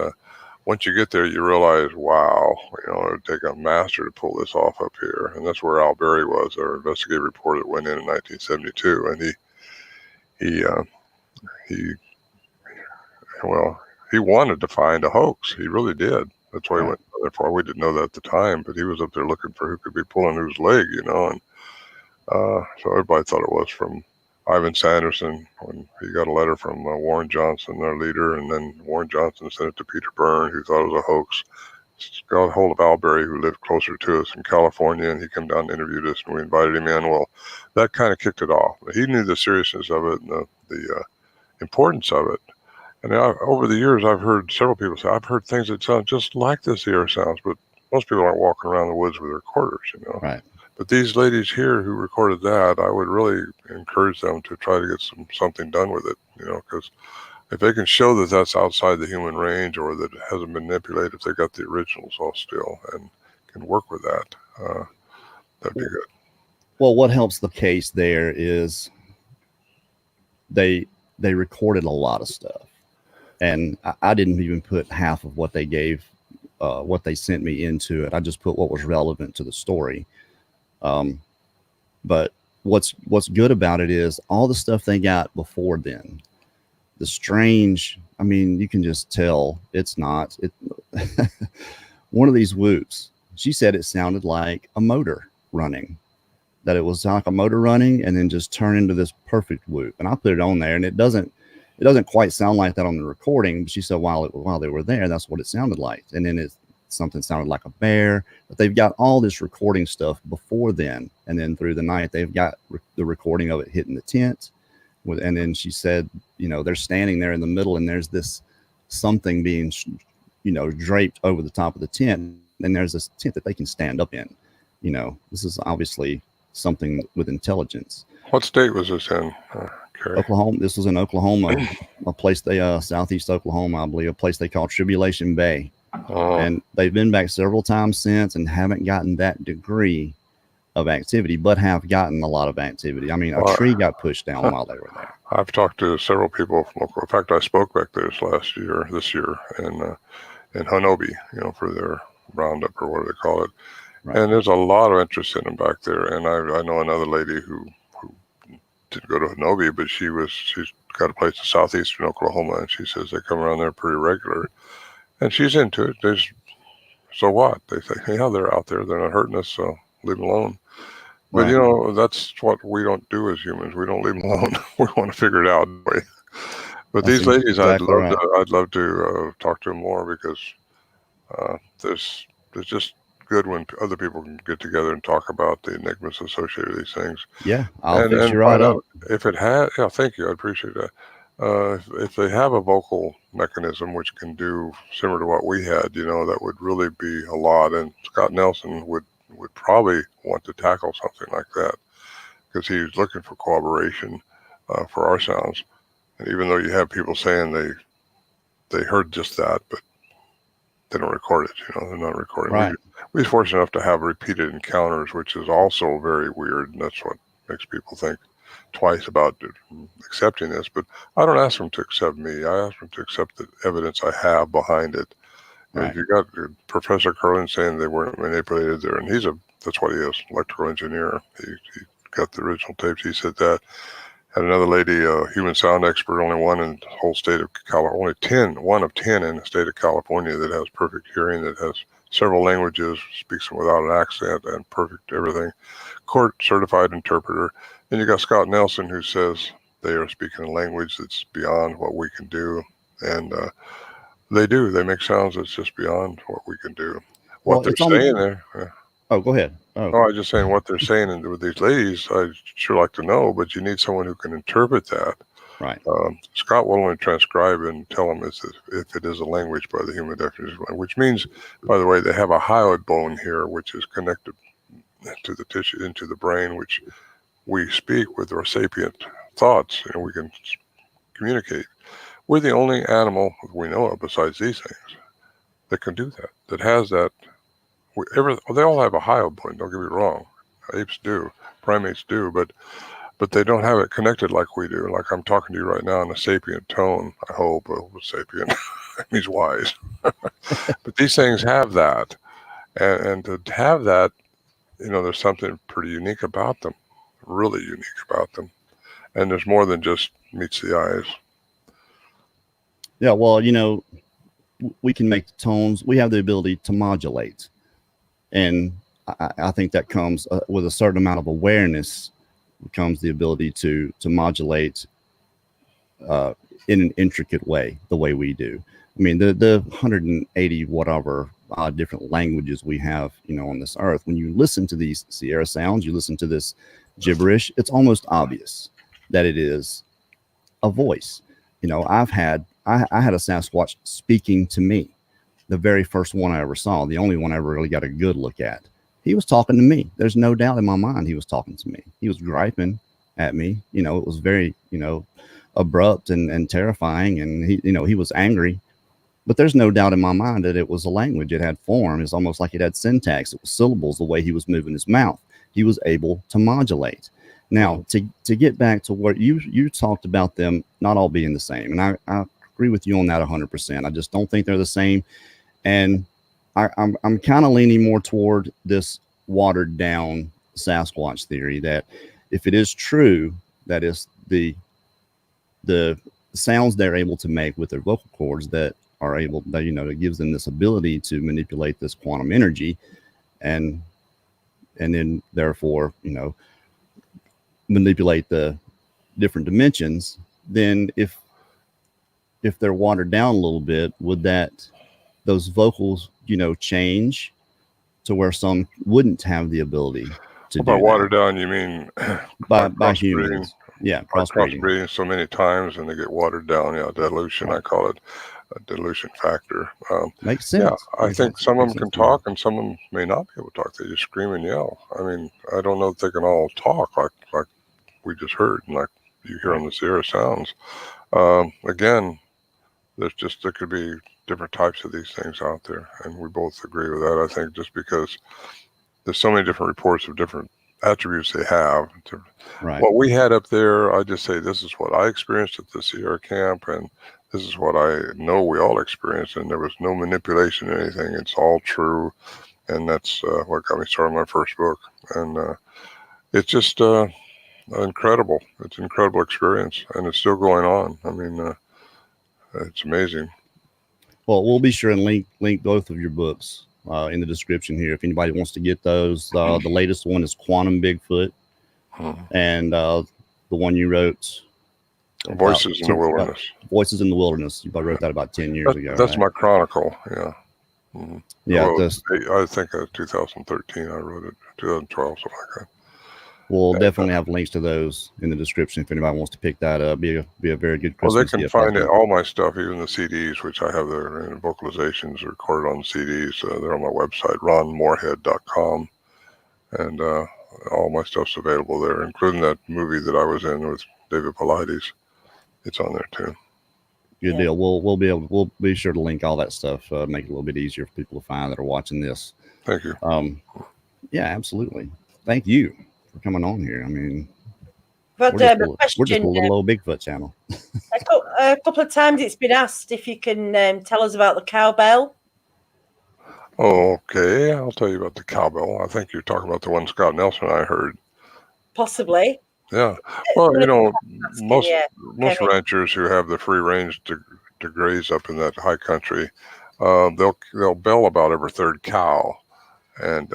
once you get there, you realize, wow, it would take a master to pull this off up here. And that's where Al Berry was, our investigative reporter that went in 1972, and he wanted to find a hoax. He really did. That's why he went there for. We didn't know that at the time, but he was up there looking for who could be pulling whose leg, and so everybody thought it was from Ivan Sanderson when he got a letter from Warren Johnson, our leader, and then Warren Johnson sent it to Peter Byrne, who thought it was a hoax. Got a hold of Al Berry, who lived closer to us in California, and he came down and interviewed us, and we invited him in. Well, that kind of kicked it off. He knew the seriousness of it and the importance of it. And over the years, I've heard several people say, I've heard things that sound just like the Sierra sounds, but most people aren't walking around the woods with recorders, Right. But these ladies here who recorded that, I would really encourage them to try to get something done with it, because if they can show that that's outside the human range or that it hasn't been manipulated, if they got the originals all still and can work with that, that'd be good. Well, what helps the case there is they recorded a lot of stuff, and I didn't even put half of what they gave, what they sent me into it. I just put what was relevant to the story. But what's good about it is all the stuff they got before then. The strange, I mean, you can just tell it's not. It one of these whoops, she said it sounded like a motor running, that it was like a motor running and then just turn into this perfect whoop. And I put it on there, and it doesn't quite sound like that on the recording, but she said while they were there, that's what it sounded like. And then something sounded like a bear, but they've got all this recording stuff before then. And then through the night, they've got the recording of it hitting the tent. And then she said, they're standing there in the middle, and there's this something being, draped over the top of the tent. And there's this tent that they can stand up in. This is obviously something with intelligence. What state was this in, Kerry? Oklahoma. This was in Oklahoma, a place southeast Oklahoma, I believe, a place they call Tribulation Bay. And they've been back several times since and haven't gotten that degree of activity, but have gotten a lot of activity. I mean, a tree got pushed down while they were there. I've talked to several people from Oklahoma. In fact, I spoke back there this year in Honobi, for their roundup or whatever they call it. Right. And there's a lot of interest in them back there. And I know another lady who didn't go to Honobi, but she's got a place in southeastern Oklahoma, and she says they come around there pretty regular. And she's into it. So what? They say, yeah, they're out there. They're not hurting us, so leave them alone. But, right. That's what we don't do as humans. We don't leave them alone. We want to figure it out. But That's these ladies, exactly I'd love to talk to them more, because there's just good when other people can get together and talk about the enigmas associated with these things. Yeah, I'll fix you right up. If it had, yeah, thank you. I appreciate that. If they have a vocal mechanism which can do similar to what we had, that would really be a lot. And Scott Nelson would probably want to tackle something like that, because he's looking for cooperation for our sounds. And even though you have people saying they heard just that, but they don't record it, they're not recording. Right. We're fortunate enough to have repeated encounters, which is also very weird. And that's what makes people think twice about accepting this. But I don't ask them to accept me. I ask them to accept the evidence I have behind it. Right. If you got Professor Curlin saying they weren't manipulated there, and that's what he is, electrical engineer. He got the original tapes. He said that. Had another lady, a human sound expert, only one in the whole state of California, one of 10 in the state of California that has perfect hearing, that has several languages, speaks them without an accent, and perfect everything. Court certified interpreter. And you got Scott Nelson, who says they are speaking a language that's beyond what we can do. And they make sounds that's just beyond what we can do. What they're saying there. Oh, go ahead. Oh, I was just saying what they're saying with these ladies. I'd sure like to know, but you need someone who can interpret that. Right. Scott will only transcribe and tell them if it is a language by the human definition, which means, by the way, they have a hyoid bone here, which is connected to the tissue, into the brain, which we speak with our sapient thoughts, and we can communicate. We're the only animal we know of besides these things that can do that, that has that. They all have a hyoid bone, don't get me wrong. Apes do, primates do, but they don't have it connected like we do. Like I'm talking to you right now in a sapient tone, I hope. Sapient means wise. But these things have that. And to have that, there's something pretty unique about them, really unique about them. And there's more than just meets the eyes. Yeah, well, we can make the tones. We have the ability to modulate. And I think that comes with a certain amount of awareness, comes the ability to modulate in an intricate way, the way we do. I mean, the 180 whatever different languages we have, on this earth. When you listen to these Sierra sounds, you listen to this gibberish, it's almost obvious that it is a voice. I had a Sasquatch speaking to me. The very first one I ever saw, the only one I ever really got a good look at. He was talking to me. There's no doubt in my mind he was talking to me. He was griping at me. It was very, abrupt and terrifying. And he was angry. But there's no doubt in my mind that it was a language. It had form. It's almost like it had syntax. It was syllables, the way he was moving his mouth. He was able to modulate. Now, to get back to what you talked about them not all being the same. And I agree with you on that 100%. I just don't think they're the same. And I'm kind of leaning more toward this watered down Sasquatch theory that if it is true that is the sounds they're able to make with their vocal cords that are able, that, you know, it gives them this ability to manipulate this quantum energy, and then therefore, you know, manipulate the different dimensions. Then if they're watered down a little bit, would that, those vocals, you know, change to where some wouldn't have the ability to By do watered that? down, you mean by crossbreeding? humans? Yeah, By crossbreeding. crossbreeding so many times and they get watered down. Yeah, dilution. I call it a dilution factor. Makes sense. Yeah, I think some of them can talk to me. and some of them may not be able to talk. They just scream and yell. I mean, I don't know if they can all talk like we just heard and like you hear on the Sierra Sounds. Again, there could be different types of these things out there, and we both agree with that. I think just because there's so many different reports of different attributes they have. Right. What we had up there, I just say this is what I experienced at the Sierra camp, and this is what I know we all experienced, and there was no manipulation or anything. It's all true, and that's what got me started on my first book. And it's just incredible. It's an incredible experience, and it's still going on. I mean, it's amazing. Well, we'll be sure and link both of your books in the description here if anybody wants to get those. The latest one is Quantum Bigfoot, and the one you wrote, Voices in the Wilderness. Voices in the Wilderness. You probably wrote that about 10 years ago. That's right? my chronicle. Yeah. Mm-hmm. Yeah. Well, I think 2013 I wrote it, 2012, something like that. We'll definitely have links to those in the description if anybody wants to pick that up. Be a very good Christmas gift. Well, they can find it, all my stuff, even the CDs, which I have there in vocalizations recorded on CDs. They're on my website, ronmorehead.com. And all my stuff's available there, including that movie that I was in with David Paulides. It's on there too. Good deal. We'll be sure to link all that stuff, make it a little bit easier for people to find that are watching this. Thank you. Yeah, absolutely. Thank you for coming on here. I mean, but we're just a little old Bigfoot channel. A couple of times it's been asked if you can tell us about the cowbell. Okay, I'll tell you about the cowbell. I think you're talking about the one Scott Nelson and I heard. Possibly. Yeah. Well, you know, most ranchers who have the free range to graze up in that high country, they'll bell about every third cow, and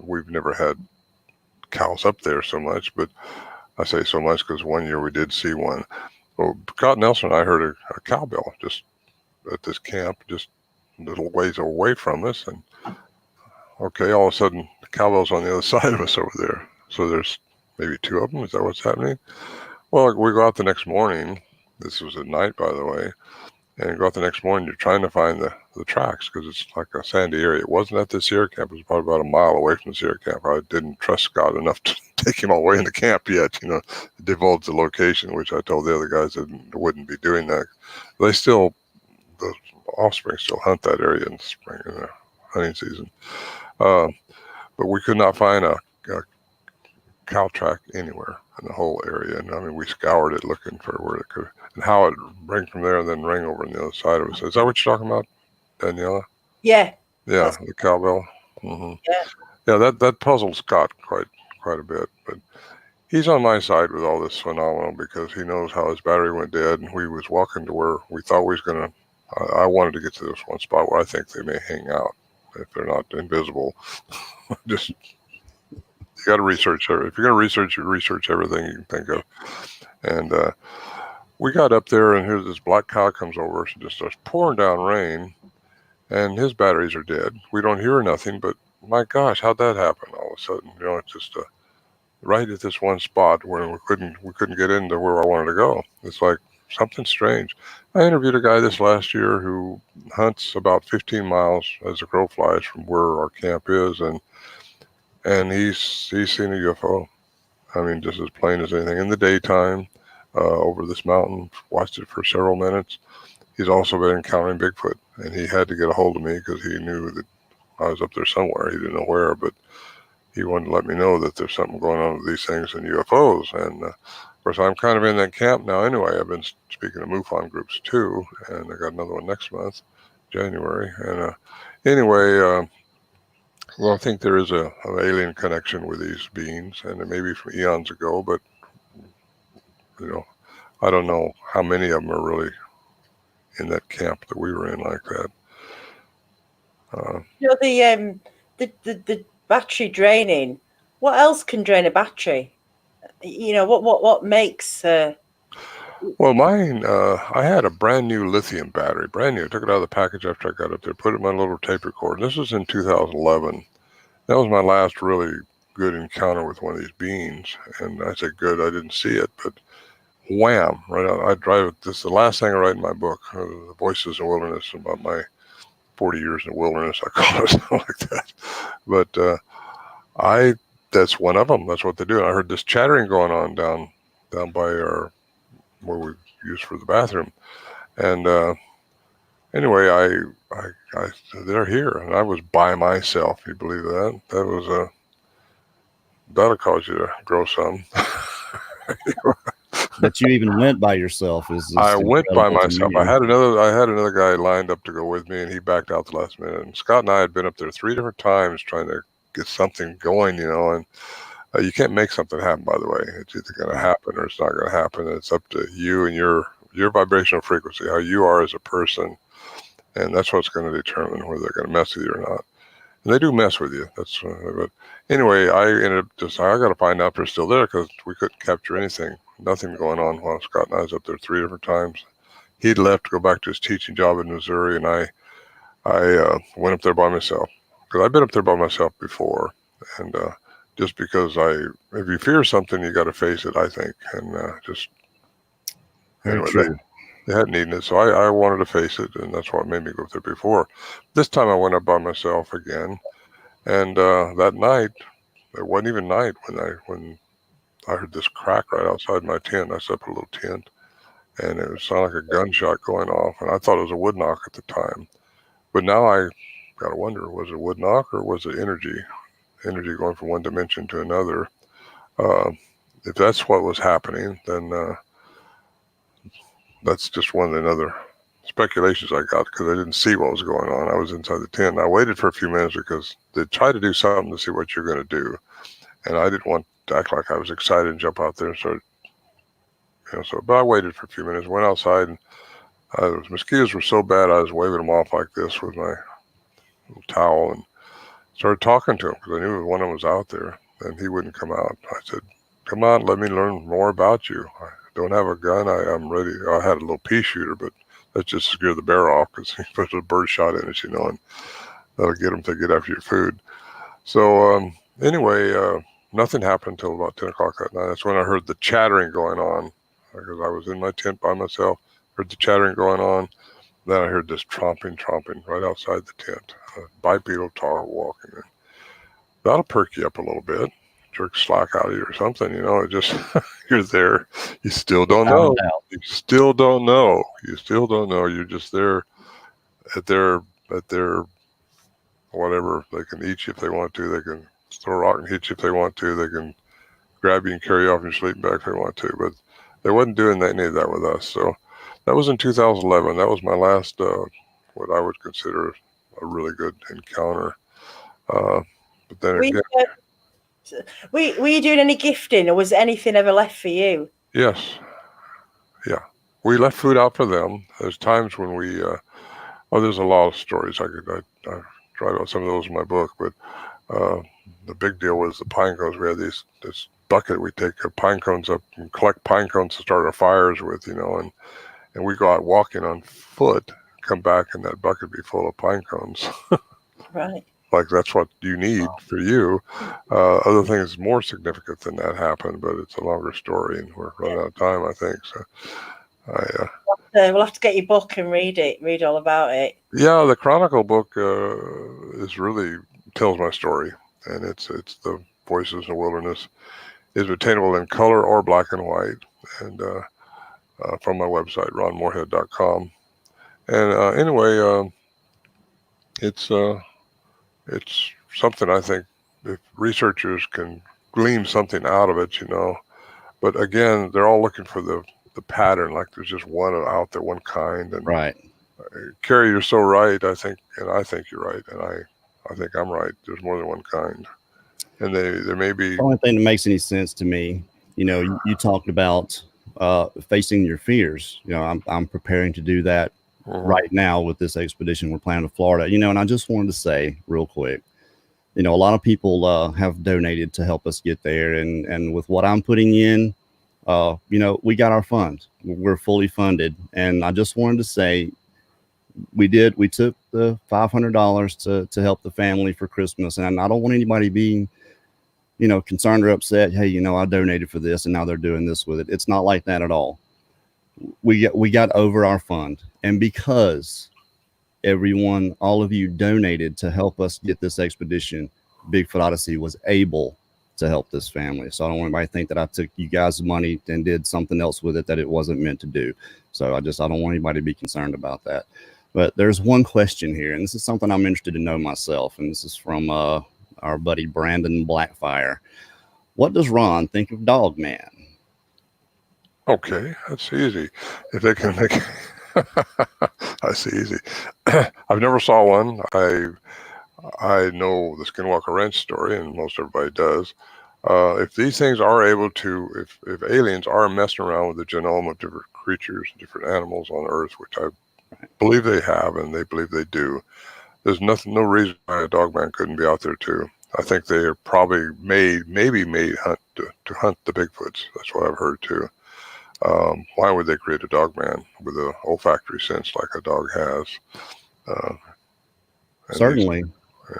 we've never had cows up there so much. But I say so much because one year we did see one. Well, Scott Nelson and I heard a cowbell just at this camp, just a little ways away from us, and okay, all of a sudden the cowbell's on the other side of us over there. So there's maybe two of them. Is that what's happening? Well, we go out the next morning. This was at night, by the way. And you go out the next morning, you're trying to find the tracks because it's like a sandy area. It wasn't at the Sierra camp. It was probably about a mile away from the Sierra camp. I didn't trust Scott enough to take him all the way into camp yet, you know, divulge the location, which I told the other guys that wouldn't be doing that. They still, the offspring still hunt that area in the spring, in the hunting season. But we could not find a cow track anywhere in the whole area. And I mean, we scoured it looking for where it could, and how it rang from there and then rang over on the other side of us. Is that what you're talking about, Daniela? Yeah. Yeah, the cowbell. Mm-hmm. Yeah. Yeah, that puzzled Scott quite a bit. But he's on my side with all this phenomenon because he knows how his battery went dead, and we was walking to where we thought we was going to, I wanted to get to this one spot where I think they may hang out if they're not invisible. Just, you got to research everything. If you're going to research everything you can think of. And we got up there, and here's this black cow comes over us and just starts pouring down rain, and his batteries are dead. We don't hear nothing, but my gosh, how'd that happen all of a sudden? You know, it's just right at this one spot where we couldn't get into where I wanted to go. It's like something strange. I interviewed a guy this last year who hunts about 15 miles as the crow flies from where our camp is, and he's seen a UFO. I mean, just as plain as anything in the daytime over this mountain. Watched it for several minutes. He's also been encountering Bigfoot, and he had to get a hold of me because he knew that I was up there somewhere. He didn't know where, but he wanted to let me know that there's something going on with these things and UFOs. And of course, I'm kind of in that camp now anyway. I've been speaking to MUFON groups too, and I got another one next month, January. And anyway, Well, I think there is an alien connection with these beings, and it may be from eons ago, but I don't know how many of them are really in that camp that we were in like that. The battery draining. What else can drain a battery? What makes? Well, mine, I had a brand new lithium battery, brand new. I took it out of the package after I got up there, put it in my little tape recorder. This was in 2011. That was my last really good encounter with one of these beings. And I said, good, I didn't see it, but wham, right out. I drive it. This is the last thing I write in my book, The Voices in the Wilderness, about my 40 years in the wilderness, I call it something like that. But that's one of them. That's what they do. And I heard this chattering going on down by our, where we use for the bathroom. And anyway, they're here, and I was by myself. You believe that? That'll cause you to grow some. That you even went by yourself I went by incredible to myself. me. I had another guy lined up to go with me, and he backed out the last minute. And Scott and I had been up there 3 different times trying to get something going, and you can't make something happen, by the way. It's either going to happen or it's not going to happen. It's up to you and your vibrational frequency, how you are as a person, and that's what's going to determine whether they're going to mess with you or not. And they do mess with you. That's but anyway, I ended up I got to find out if they're still there, because we couldn't capture anything. Nothing going on while Scott and I was up there 3 different times. He'd left to go back to his teaching job in Missouri, and I went up there by myself, because I've been up there by myself before. And just because if you fear something, you got to face it, I think. And Very anyway, true. they hadn't eaten it, so I wanted to face it, and that's what made me go up there before. This time I went up by myself again, and that night, it wasn't even night when I heard this crack right outside my tent. I set up a little tent, and it sounded like a gunshot going off, and I thought it was a wood knock at the time. But now I got to wonder, was it a wood knock or was it energy going from one dimension to another? If that's what was happening, then that's just one of the other speculations I got, because I didn't see what was going on. I was inside the tent, and I waited for a few minutes because they tried to do something to see what you're going to do, and I didn't want to act like I was excited and jump out there and start, but I waited for a few minutes, went outside, and the mosquitoes were so bad I was waving them off like this with my little towel, and started talking to him, because I knew one of them was out there, and he wouldn't come out. I said, come on, let me learn more about you. I don't have a gun. I'm ready. I had a little pea shooter, but that's just to scare the bear off, because he put a bird shot in it, and that'll get them to get after your food. So anyway, nothing happened until about 10 o'clock that night. That's when I heard the chattering going on, because I was in my tent by myself, heard the chattering going on. Then I heard this tromping right outside the tent, a bipedal dog walking in. That'll perk you up a little bit, jerk slack out of you or something, it just, you're there. You still don't know. You still don't know. You're just there at their whatever. They can eat you if they want to. They can throw a rock and hit you if they want to. They can grab you and carry you off in your sleeping bag if they want to. But they wasn't doing any of that with us. So that was in 2011. That was my last, what I would consider a really good encounter. But then again, were you doing any gifting, or was anything ever left for you? Yes. Yeah. We left food out for them. There's times when we, there's a lot of stories. I drive out some of those in my book, but the big deal was the pine cones. We had this bucket. We take pine cones up and collect pine cones to start our fires with, and we go out walking on foot, come back, and that bucket be full of pine cones. Right. Like that's what you need for you. Other things more significant than that happened, but it's a longer story, and we're running out of time, I think. So we'll have to get your book and read all about it. Yeah, the Chronicle book is really tells my story, and it's the Voices in the Wilderness. Is attainable in color or black and white, and from my website, ronmorehead.com. And anyway, it's something I think if researchers can glean something out of it, but again, they're all looking for the pattern, like there's just one out there, one kind. And right. Kerry, you're so right. I think you're right. And I think I'm right. There's more than one kind, and there may be. The only thing that makes any sense to me, you talked about facing your fears. I'm preparing to do that right now with this expedition we're planning to Florida. And I just wanted to say real quick, a lot of people have donated to help us get there, and with what I'm putting in, we got our funds. We're fully funded, and I just wanted to say we took the $500 to help the family for Christmas, and I don't want anybody being concerned or upset. Hey, I donated for this and now they're doing this with it. It's not like that at all. We got over our fund, and because all of you donated to help us get this expedition, Bigfoot Odyssey was able to help this family. So I don't want anybody to think that I took you guys' money and did something else with it that it wasn't meant to do. So I don't want anybody to be concerned about that. But there's one question here, and this is something I'm interested to know myself, and this is from our buddy Brandon Blackfire. What does Ron think of Dogman? Okay, that's easy. If they can make that's easy. I've never saw one. I know the Skinwalker Ranch story, and most everybody does. If these things are able to, if aliens are messing around with the genome of different creatures, different animals on Earth, which I believe they have, and they believe they do, there's no reason why a Dogman couldn't be out there too. I think they are probably made to hunt the Bigfoots. That's what I've heard too. Why would they create a Dogman with an olfactory sense like a dog has? Certainly.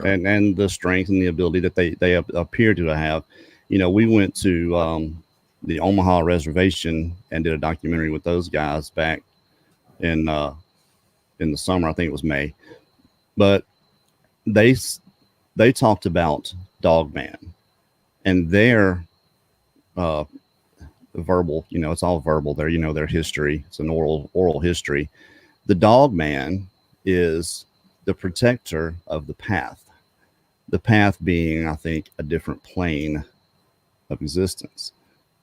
And the strength and the ability that they appear to have. We went to the Omaha reservation and did a documentary with those guys back in the summer. I think it was May. But they talked about Dogman and their verbal, it's all verbal there, their history. It's an oral history. The Dogman is the protector of the path being, I think, a different plane of existence.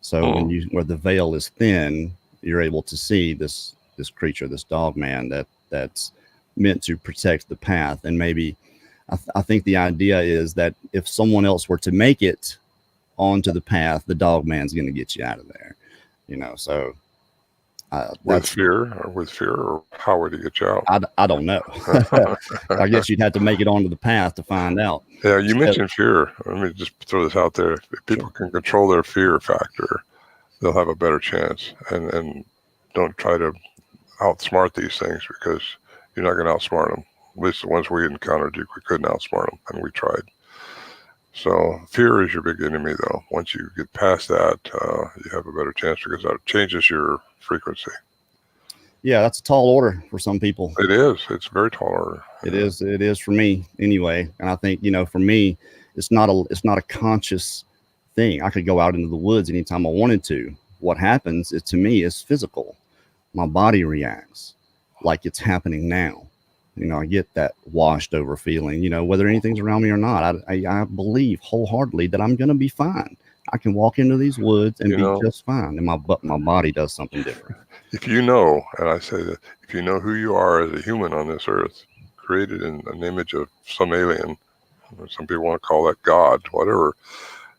So where the veil is thin, you're able to see this creature, this Dogman that's meant to protect the path. And maybe I think the idea is that if someone else were to make it onto the path, the Dogman's going to get you out of there, so with fear, or how would he get you out? I don't know. I guess you'd have to make it onto the path to find out. Yeah, you mentioned fear. Let me just throw this out there. If people can control their fear factor, they'll have a better chance. And don't try to outsmart these things, because you're not going to outsmart them. At least the ones we encountered, we couldn't outsmart them, and we tried. So fear is your big enemy, though. Once you get past that, you have a better chance, because that changes your frequency. Yeah, that's a tall order for some people. It is. It's a very tall order. It is for me anyway. And I think, for me, it's not a conscious thing. I could go out into the woods anytime I wanted to. What happens is, to me, is physical. My body reacts like it's happening now. I get that washed over feeling, whether anything's around me or not. I believe wholeheartedly that I'm going to be fine. I can walk into these woods and be just fine. And my body does something different. If you know, and I say that, if you know who you are as a human on this earth, created in an image of some alien, or some people want to call that God, whatever,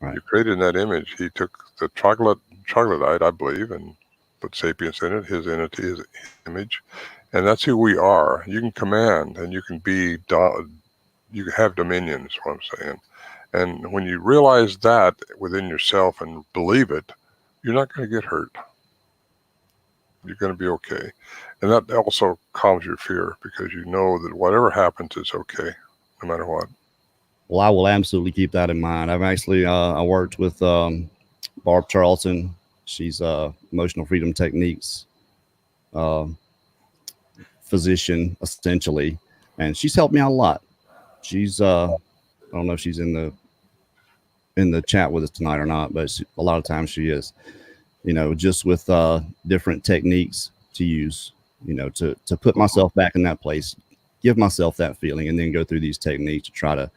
you created in that image. He took the troglodyte, I believe, and put sapience in it, his entity, his image. And that's who we are. You can command, and you can be, you have dominion, is what I'm saying. And when you realize that within yourself and believe it, you're not going to get hurt. You're going to be okay. And that also calms your fear, because you know that whatever happens, it's okay, no matter what. Well, I will absolutely keep that in mind. I've actually, I worked with Barb Charlton. She's Emotional Freedom Techniques physician, essentially, and she's helped me out a lot. She's I don't know if she's in the chat with us tonight or not, but a lot of times she is, just with different techniques to use, to put myself back in that place, give myself that feeling, and then go through these techniques to try to,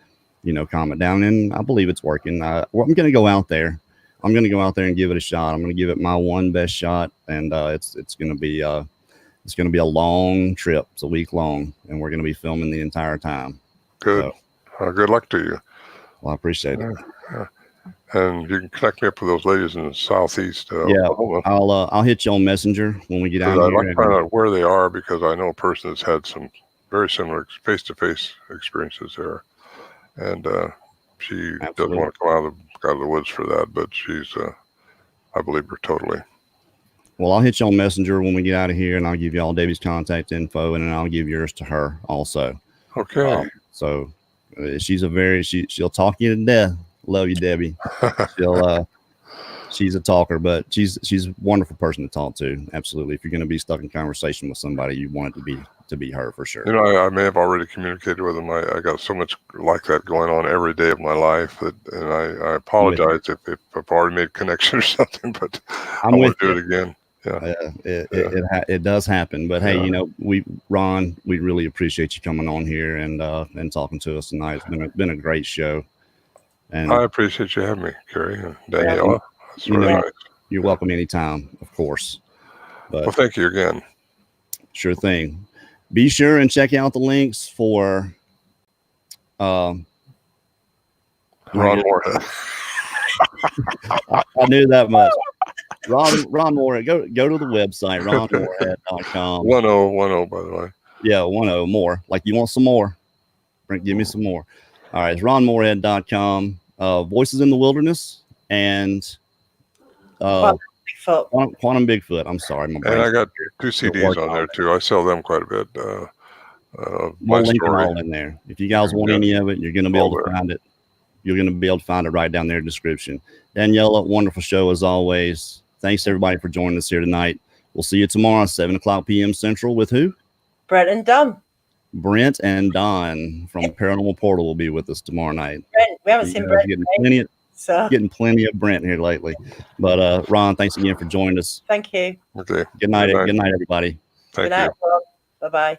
calm it down. And I believe it's working. I'm going to go out there. I'm going to go out there and give it a shot. I'm going to give it my one best shot, and it's going to be a long trip. It's a week long, and we're going to be filming the entire time. Good. Good luck to you. Well, I appreciate it. And you can connect me up with those ladies in the southeast. Yeah, Oklahoma. I'll hit you on Messenger when we get out I'd here. like to find out where they are, because I know a person that's had some very similar face-to-face experiences there, and she doesn't want to come out of the woods for that, but she's I believe her totally. Well, I'll hit you on Messenger when we get out of here, and I'll give you all Debbie's contact info, and then I'll give yours to her also. Okay. So she'll talk you to death. Love you, Debbie. She's a talker, but she's a wonderful person to talk to. Absolutely. If you're going to be stuck in conversation with somebody, you want it to be her for sure. You know, I may have already communicated with them. I got so much like that going on every day of my life and I apologize if I've already made a connection or something, but I want to do it again. Yeah. It does happen, but hey, you know, Ron, we really appreciate you coming on here and talking to us tonight. It's been a great show. And I appreciate you having me, Kerry and Daniela. That's really nice. You're welcome anytime, of course. But well, thank you again. Sure thing. Be sure and check out the links for Ron Morehead. I knew that much. Ron Morehead. Go to the website, ronmorehead.com. 1010, by the way. Yeah, 10 more. Like you want some more. Give me some more. All right, it's ronmorehead.com. Voices in the Wilderness and Quantum Bigfoot. I'm sorry. And I got 2 CDs on there too. I sell them quite a bit. We'll link them all in there. If you guys want any of it, you're going to be able to find it. You're going to be able to find it right down there in the description. Daniela, wonderful show as always. Thanks everybody for joining us here tonight. We'll see you tomorrow, 7:00 p.m. Central with who? Brent and Don. Brent and Don from Paranormal Portal will be with us tomorrow night. Brent, we haven't seen Brent. Getting plenty of Brent here lately. But Ron, thanks again for joining us. Thank you. Okay. Good night, everybody. Thank you. Bye bye.